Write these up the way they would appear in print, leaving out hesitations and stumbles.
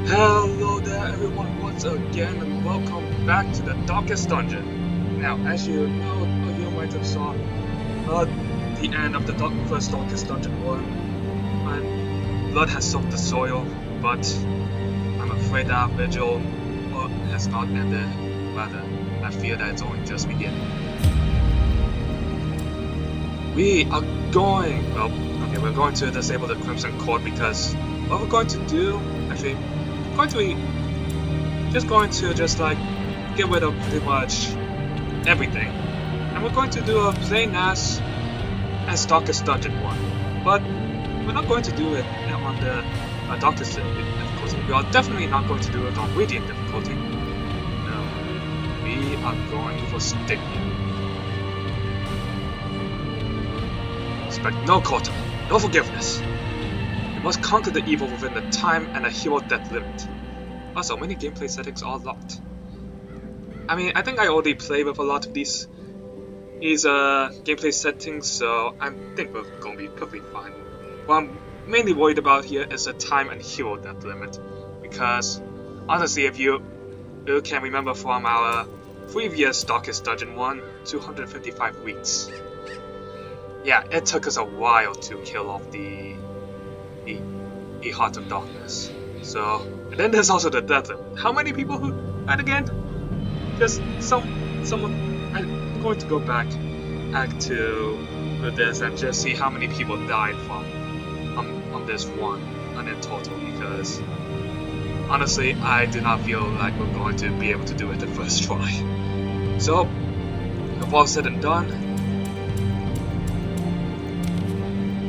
Hello there everyone once again and welcome back to the Darkest Dungeon. Now as you know, or you might have saw the end of the first Darkest Dungeon 1 and blood has soaked the soil, but I'm afraid that our vigil has not ended. Rather, I fear that it's only just beginning. We're going to disable the Crimson Cord because what we're going to do, actually, just like get rid of pretty much everything, and we're going to do a plain as Darkest Dungeon 1, but we're not going to do it on the Darkest difficulty. We are definitely not going to do it on Radiant difficulty. No, we are going for Stygian. Expect no quarter, no forgiveness. You must conquer the evil within the time and a hero death limit. Also, many gameplay settings are locked. I mean, I think I already play with a lot of these gameplay settings, so I think we're going to be perfectly fine. What I'm mainly worried about here is the time and hero death limit, because honestly, if you can remember from our previous Darkest Dungeon 1, 255 weeks. Yeah, it took us a while to kill off the Heart of Darkness. So, and then there's also the death limit. How many people who died again? Just someone. I'm going to go back to this and just see how many people died from on this one and in total, because honestly, I do not feel like we're going to be able to do it the first try. So, with all said and done,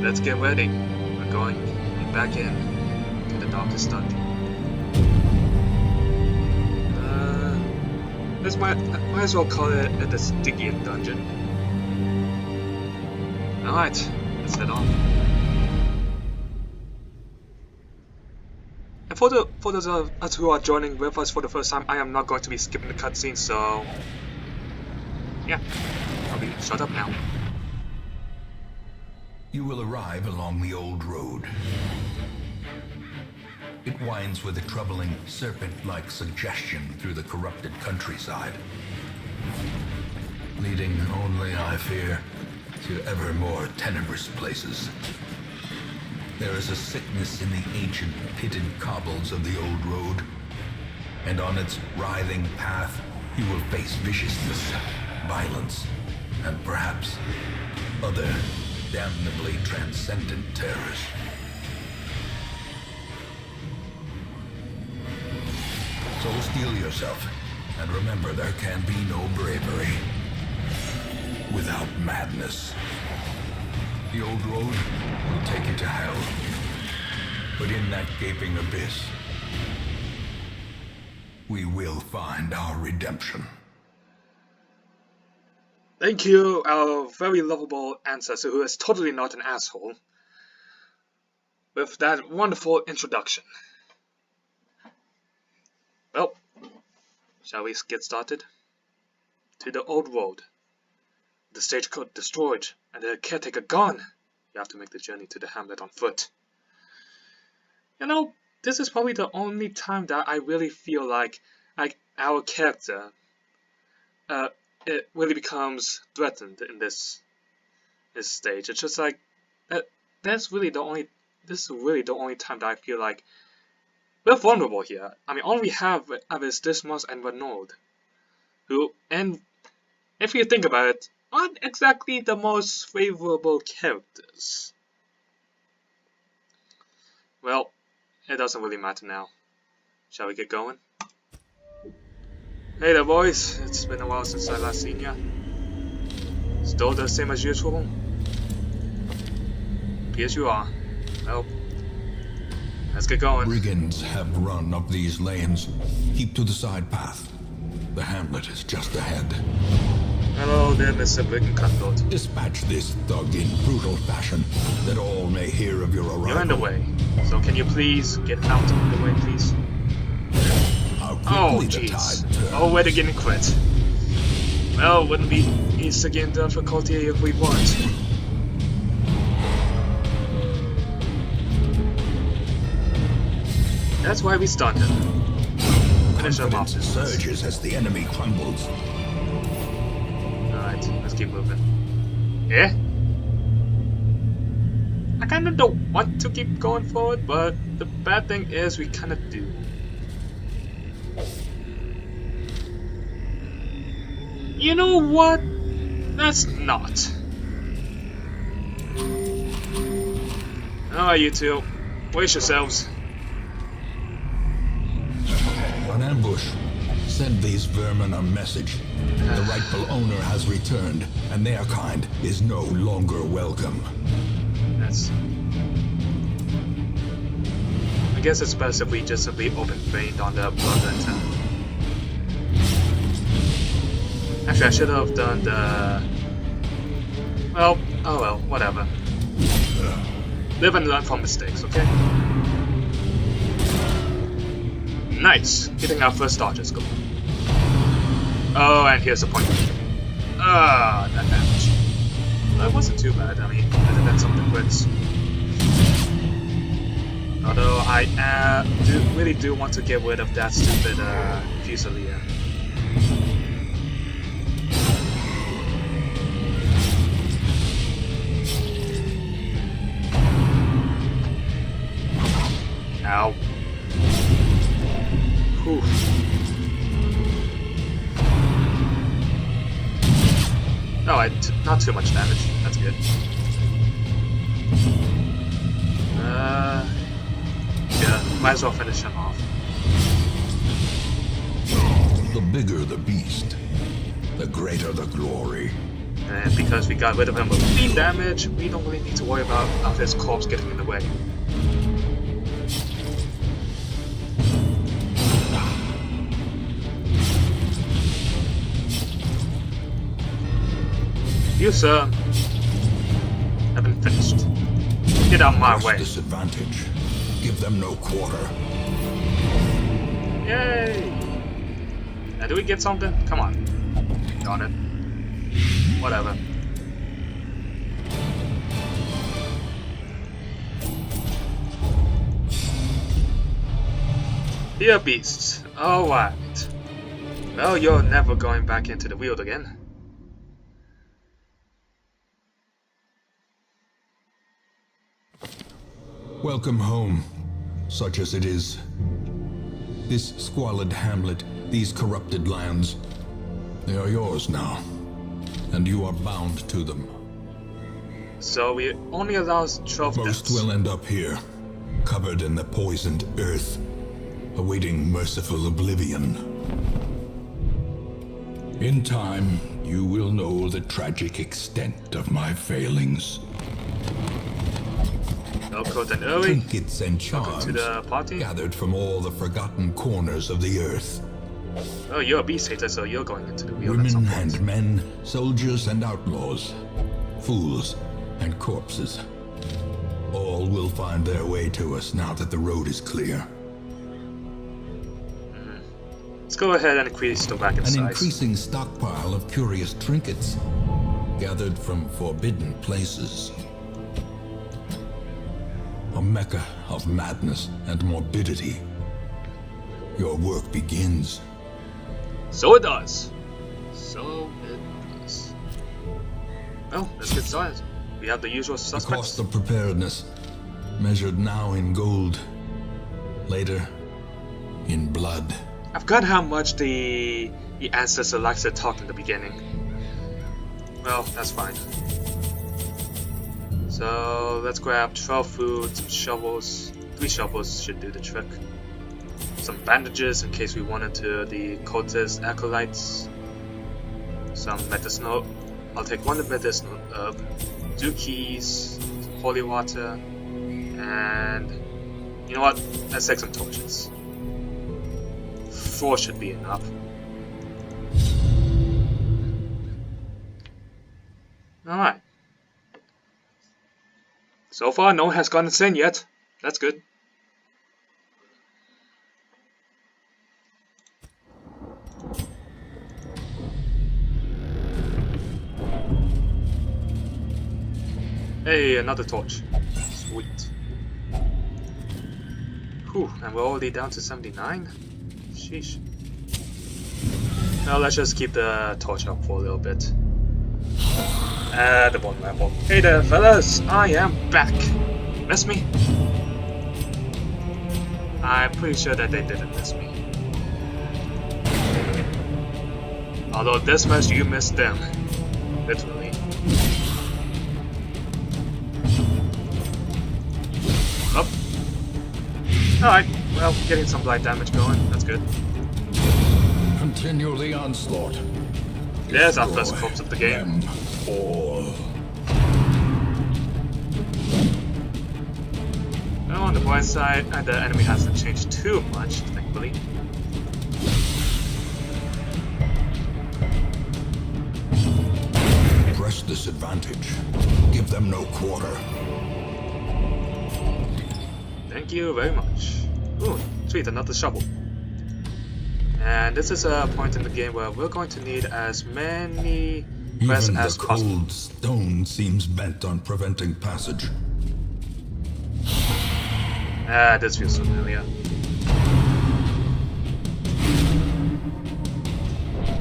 let's get ready. We're going back in to the Darkest Dungeon. Might as well call it the Stygian dungeon. Alright, let's head on. And for those of us who are joining with us for the first time, I am not going to be skipping the cutscene, so yeah, I'll be shut up now. You will arrive along the old road. It winds with a troubling serpent-like suggestion through the corrupted countryside, leading only, I fear, to ever more tenebrous places. There is a sickness in the ancient pitted cobbles of the old road, and on its writhing path you will face viciousness, violence, and perhaps other damnably transcendent terrors. So steel yourself, and remember there can be no bravery without madness. The old road will take you to hell, but in that gaping abyss, we will find our redemption. Thank you, our very lovable ancestor who is totally not an asshole, with that wonderful introduction. Well, shall we get started? To the old road. The stagecoach destroyed and the caretaker gone. You have to make the journey to the hamlet on foot. You know, this is probably the only time that I really feel like our character it really becomes threatened in this stage. It's just like this is really the only time that I feel like we're vulnerable here. I mean, all we have is AbyssManDaedalus and Renaud, who, and if you think about it, aren't exactly the most favorable characters. Well, it doesn't really matter now. Shall we get going? Hey there, boys. It's been a while since I last seen ya. Still the same as usual? Yes, you are. Well, let's get going. Brigands have run up these lanes. Keep to the side path. The hamlet is just ahead. Hello there, Mr. Brigand Cutthroat. Dispatch this thug in brutal fashion, that all may hear of your arrival. You're in the way, so can you please get out of the way, please? Oh, jeez. Already getting quit. Well, wouldn't be easy again difficulty if we want. That's why we stunned him. Finish him off. Confidence surges as the enemy crumbles. Alright, let's keep moving. Yeah? I kinda don't want to keep going forward, but the bad thing is we kinda do. You know what? That's not. Alright, you two. Brace yourselves. An ambush. Send these vermin a message. The rightful owner has returned, and their kind is no longer welcome. That's... I guess it's best if we just simply open vein on the blood attack. Actually, I should have done the... Well, oh well, whatever. Live and learn from mistakes, okay? Nice! Getting our first Dodgers going. Oh, and here's the point. Ah, that damage. That wasn't too bad, I mean, better than some of the crits. Although I really do want to get rid of that stupid Fusilier. Ow. Whew. No, not too much damage. That's good. Yeah, might as well finish him off. The bigger the beast, the greater the glory. And because we got rid of him with beam damage, we don't really need to worry about his corpse getting in the way. You, sir, haven't finished. Get out my way. Disadvantage. Give them no quarter. Yay! Now, do we get something? Come on. Darn it. Whatever. Dear beasts. Alright. Well, you're never going back into the field again. Welcome home, such as it is. This squalid hamlet, these corrupted lands, they are yours now, and you are bound to them. So we only allow 12 Most deaths. will end up here, covered in the poisoned earth, awaiting merciful oblivion. In time, you will know the tragic extent of my failings. Elcoat and Early, Trinkets and welcome charms to the party. gathered from all the forgotten corners of the earth. Oh, you're a beast hater, so you're going into the wheel at some Women point. and men, soldiers and outlaws, fools and corpses. All will find their way to us now that the road is clear. Let's go ahead and increase the wagon An size. increasing stockpile of curious trinkets, gathered from forbidden places. A mecca of madness and morbidity. Your work begins. So it does. So it does. Well, let's get started. We have the usual The suspects. cost of preparedness, measured now in gold, later in blood. I forgot how much the ancestor likes to talk in the beginning. Well, that's fine. So let's grab 12 food, some shovels. 3 shovels should do the trick. Some bandages in case we run into the cultist acolytes. Some medicinal. I'll take 1 medicinal herb, 2 keys, some holy water, and you know what? Let's take some torches. 4 should be enough. Alright. So far, no one has gone insane yet. That's good. Hey, another torch. Sweet. Whew, and we're already down to 79? Sheesh. Now let's just keep the torch up for a little bit. The bottom level. Hey there, fellas! I am back! Miss me? I'm pretty sure that they didn't miss me. Although this much you missed them. Literally. Up. Alright, well, getting some light damage going. That's good. Continue the onslaught. There's our first corpse of the game. All. Well, on the bright side, the enemy hasn't changed too much, thankfully. Press this advantage. Give them no quarter. Thank you very much. Ooh, sweet, another shovel. And this is a point in the game where we're going to need as many quests Even as the possible. cold stone seems bent on preventing passage. This feels familiar.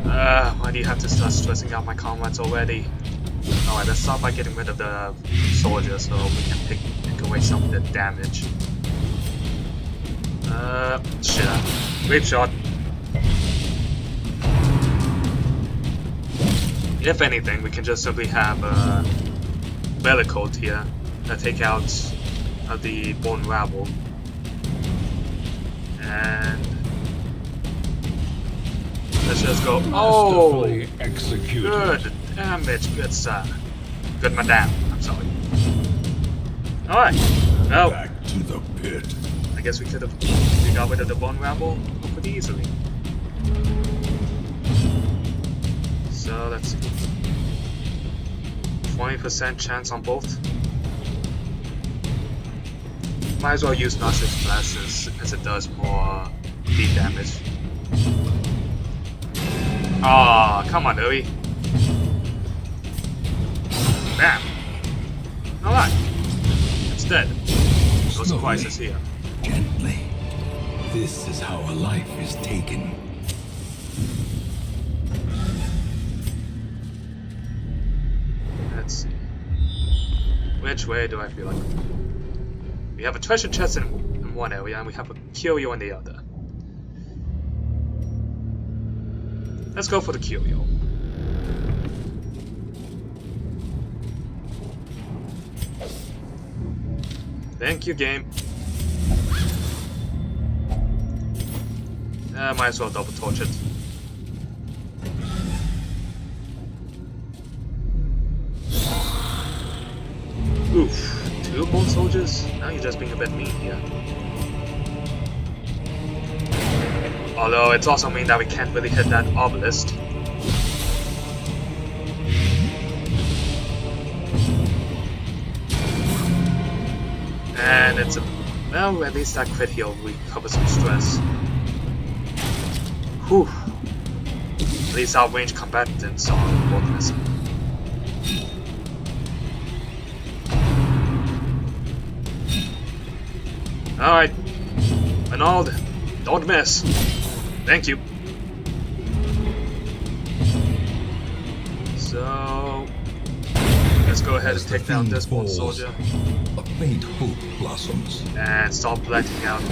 Why do you have to start stressing out my comrades already? Alright, let's start by getting rid of the soldiers so we can pick away some of the damage. Shit. Great shot. If anything, we can just simply have a Bellicoat here that take out the Bone Rabble. And let's just go. Oh! Executed. Good damage, good sir. Good madame, I'm sorry. Alright. Well, Back to the pit. I guess we got rid of the Bone Rabble pretty easily. So let's see. 20% chance on both. Might as well use Noxious Blast as it does more beat damage. Aw, come on, Louie. Bam! Alright. It's dead. No surprises here. Gently. This is how a life is taken. Let's see. Which way do I feel like? We have a treasure chest in one area and we have a curio in the other. Let's go for the curio. Thank you, game. Might as well double torch it. Oof, 2 bone soldiers? Now you're just being a bit mean here. Although it's also mean that we can't really hit that obelisk. And it's a... well, at least that crit heal recovers some stress. Whew. At least our ranged combatants are both missing. Alright. Arnold, don't miss. Thank you. So... let's go ahead and take down this one soldier. A faint hope blossoms. And stop blacking out.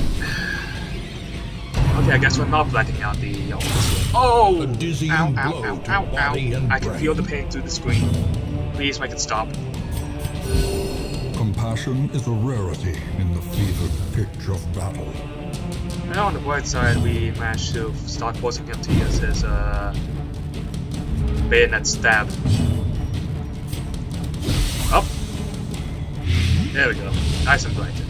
Okay, I guess we're not blacking out the... oh! A dizzying Ow, ow, blow ow, to ow, body ow. and I can brain. feel the pain through the screen. Please make it stop. Compassion is a rarity in the fevered pitch of battle. Now on the bright side, we managed to start forcing him to use his bayonet stab. Up. There we go. Nice and blinded.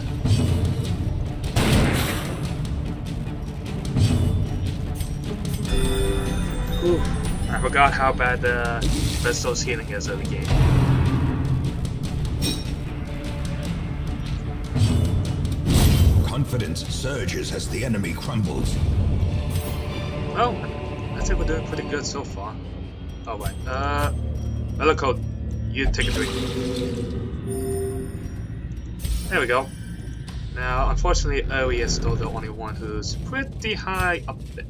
Whew. I forgot how bad the Vestal's healing is early game. Confidence surges as the enemy crumbles. Well, I think we're doing pretty good so far. Alright, Bellicoat, you take a drink. There we go. Now, unfortunately, Eri is still the only one who's pretty high up there.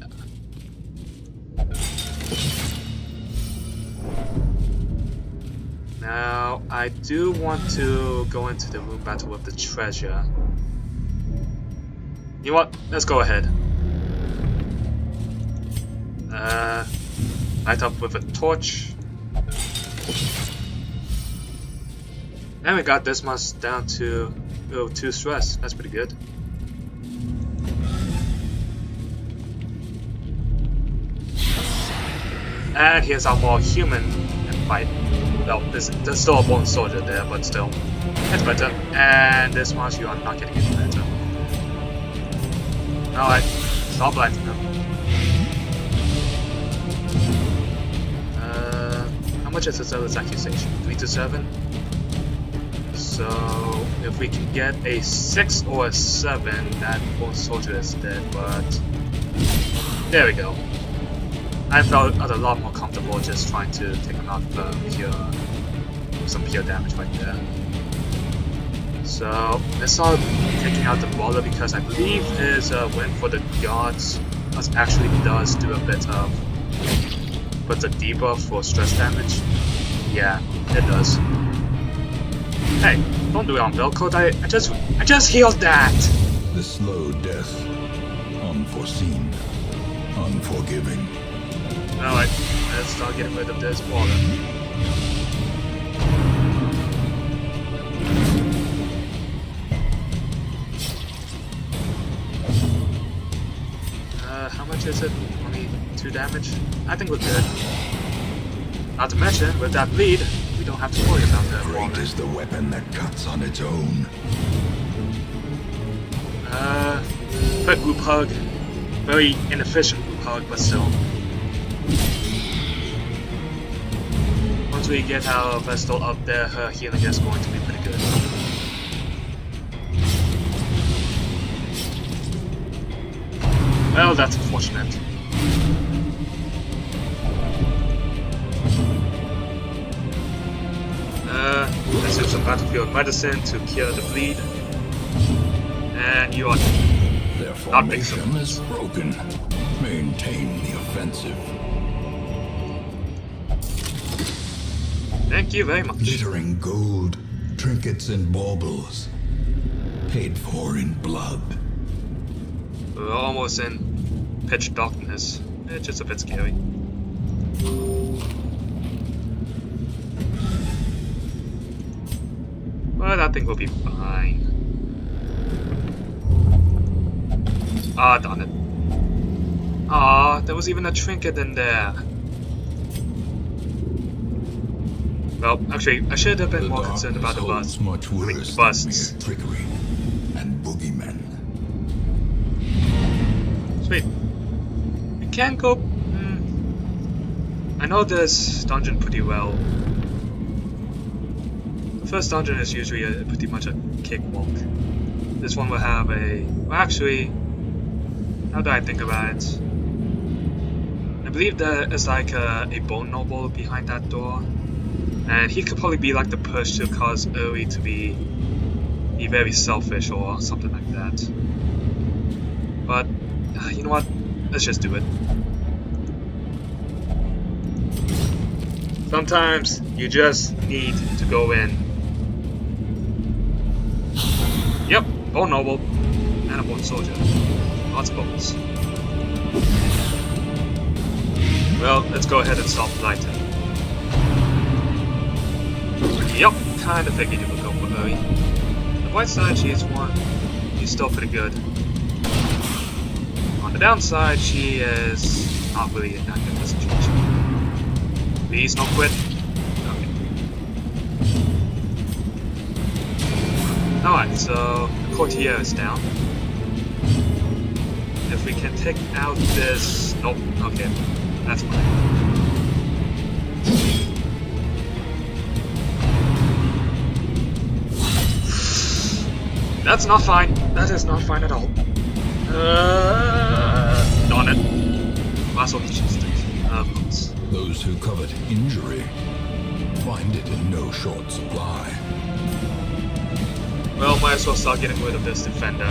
Now, I do want to go into the room battle with the treasure. You know what? Let's go ahead. Light up with a torch. And we got this much down to 2 stress. That's pretty good. And here's our more human fight. Well, there's still a bone soldier there, but still. It's better. And this much you are not getting any better. Alright, stop lighting them. How much is this accusation? 3 to 7? So, if we can get a 6 or a 7, that bone soldier is dead, but... There we go. I felt a lot more comfortable just trying to take him out some pure damage right there. So, let's start taking out the brawler because I believe his win for the guards actually does do a bit of... puts a debuff for stress damage. Yeah, it does. Hey, don't do it on Velcro. I just healed that! The slow death. Unforeseen. Unforgiving. Alright, let's start getting rid of this brawler. How much is it? Only 2 damage? I think we're good. Not to mention, with that bleed, we don't have to worry about that. Great is the weapon that cuts on its own. Quick group hug. Very inefficient group hug, but still. Once we get our Vestal up there, her healing is going to be pretty good. Well, that's unfortunate. Let's use some battlefield medicine to cure the bleed. And you are Their formation is broken. Maintain the offensive. Thank you very much. Glittering gold, trinkets and baubles. Paid for in blood. We're almost in pitch darkness. It's just a bit scary. But I think we'll be fine. Ah, darn it. Ah, there was even a trinket in there. Well, actually, I should have been more concerned about the busts. Much worse busts. than mere trickery and boogeymen. Sweet. We can go... I know this dungeon pretty well. The first dungeon is usually pretty much a cakewalk. This one will have a... Well, actually... How do I think about it? I believe there is like a bone noble behind that door. And he could probably be like the push to cause Uri to be very selfish or something like that. But, you know what? Let's just do it. Sometimes you just need to go in. Yep, bone noble. And a bone soldier. Lots of bones. Well, let's go ahead and stop lighting. Yep, kinda figured you would go for Uri. On the bright side, she's still pretty good. On the downside, she is not really in that good of a situation. Please don't quit. Okay. Alright, so the courtier is down. If we can take out this... Nope, okay. That's fine. That's not fine. That is not fine at all. Darn it. Muscle logistic. Of course. Those who covet injury find it in no short supply. Well, might as well start getting rid of this defender.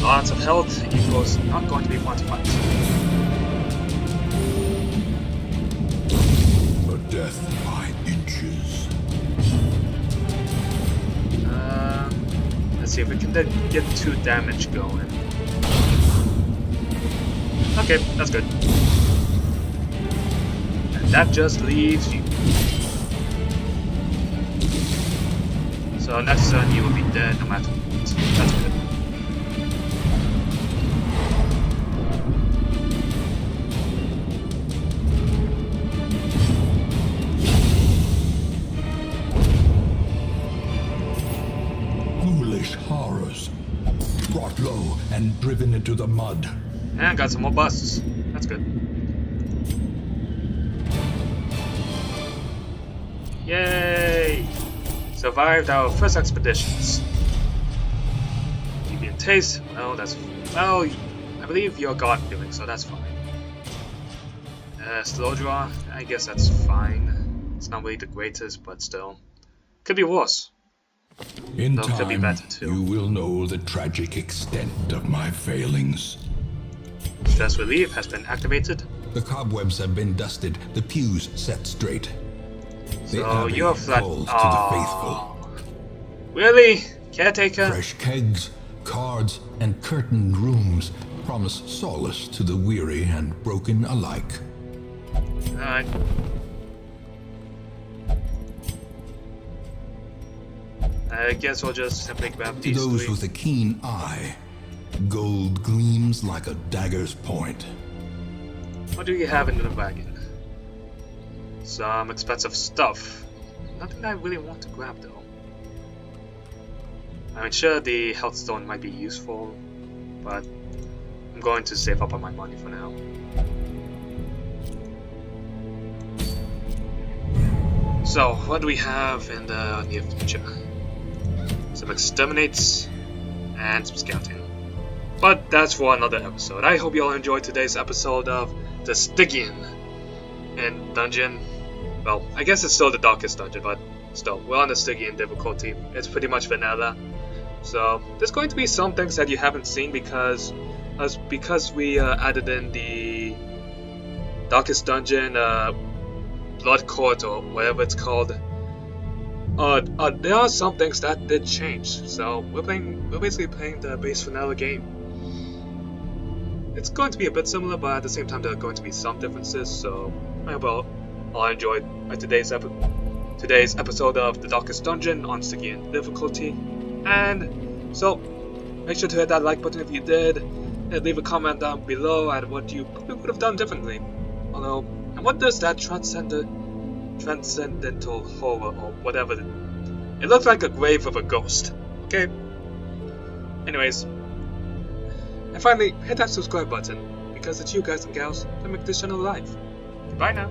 Lots of health equals not going to be fun to fight. A death by inches. Let's see if we can get 2 damage going. Okay, that's good. And that just leaves you. So next turn you will be dead no matter what. That's good. Foolish horrors. Brought low and driven into the mud. And got some more busts. That's good. Yay! Survived our first expeditions. Deviant taste. Well, I believe you're God doing, so that's fine. Slow draw. I guess that's fine. It's not really the greatest, but still, could be worse. In Though could be time, better too. you will know the tragic extent of my failings. Stress relief has been activated. The cobwebs have been dusted, the pews set straight. The So Abbey you're flat. calls to the faithful. Really? Caretaker? Fresh kegs, cards, and curtained rooms promise solace to the weary and broken alike. Alright. I guess we'll just simply grab To these those 3. with a keen eye, gold gleams like a dagger's point. What do you have in the wagon? Some expensive stuff. Nothing I really want to grab though. I mean, sure, the health stone might be useful, but I'm going to save up on my money for now. So, what do we have in the near future? Some exterminates and some scouting. But that's for another episode. I hope you all enjoyed today's episode of the Stygian and dungeon. Well, I guess it's still the darkest dungeon, but still, we're on the Stygian difficulty. It's pretty much vanilla. So there's going to be some things that you haven't seen because we added in the darkest dungeon, blood court or whatever it's called. There are some things that did change. So we're basically playing the base vanilla game. It's going to be a bit similar, but at the same time there are going to be some differences. So I hope all enjoyed today's episode of the Darkest Dungeon on Stygian difficulty. And so make sure to hit that like button if you did, and leave a comment down below at what you probably would have done differently. Although, and what does that transcendental horror or whatever? It looks like a grave of a ghost. Okay. Anyways, and finally, hit that subscribe button because it's you guys and gals that make this channel alive. Goodbye now.